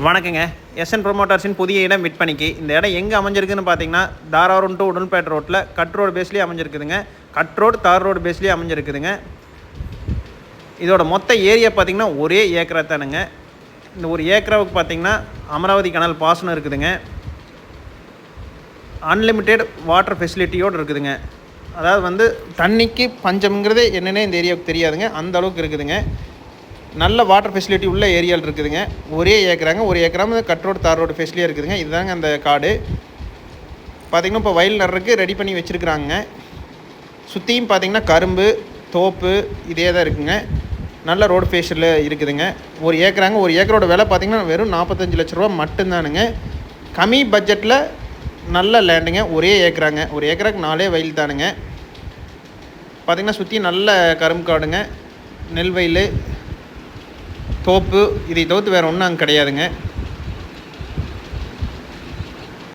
வணக்கங்க. எஸ்என் ப்ரொமோட்டர்ஸின் புதிய இடம் விற்பனைக்கு. இந்த இடம் எங்கே அமைஞ்சிருக்குன்னு பார்த்தீங்கன்னா, தாராபுரம் டு உடன்பேட்டை ரோட்டில் கட் ரோடு பேஸ்லேயே அமைஞ்சிருக்குதுங்க. கட் ரோடு தார் ரோடு பேஸ்லேயே அமைஞ்சிருக்குதுங்க. இதோட மொத்த ஏரியா பார்த்தீங்கன்னா ஒரே ஏக்கரா தானுங்க. இந்த ஒரு ஏக்கராவுக்கு பார்த்தீங்கன்னா அமராவதி கனல் பாசனம் இருக்குதுங்க. அன்லிமிட்டெட் வாட்டர் ஃபெசிலிட்டியோடு இருக்குதுங்க. அதாவது தண்ணிக்கு பஞ்சம்ங்கிறது என்னென்ன இந்த ஏரியாவுக்கு தெரியாதுங்க, அந்த அளவுக்கு இருக்குதுங்க. நல்ல வாட்டர் ஃபெசிலிட்டி உள்ள ஏரியாவில் இருக்குதுங்க. ஒரே ஏக்கராங்க, ஒரு ஏக்கராம கட் ரோடு தார் ரோடு ஃபெசிலிட்டியாக இருக்குதுங்க. இதுதாங்க அந்த காடு. பார்த்திங்கன்னா இப்போ வயல் நடுறதுக்கு ரெடி பண்ணி வச்சுருக்குறாங்க. சுற்றியும் பார்த்திங்கன்னா கரும்பு தோப்பு இதே தான் இருக்குதுங்க. நல்ல ரோடு ஃபேஸில் இருக்குதுங்க. ஒரு ஏக்கராங்க, ஒரு ஏக்கரோட விலை பார்த்திங்கன்னா வெறும் 45 லட்ச ரூபா மட்டும்தானுங்க. கம்மி பட்ஜெட்டில் நல்ல லேண்டுங்க. ஒரே ஏக்கராங்க, ஒரு ஏக்கராக்கு 4 வயல் தானுங்க. பார்த்திங்கன்னா சுற்றி நல்ல கரும்பு காடுங்க, நெல் வயல், தோப்பு. இதை தவிர்த்து வேறு ஒன்றும் அங்கே கிடையாதுங்க.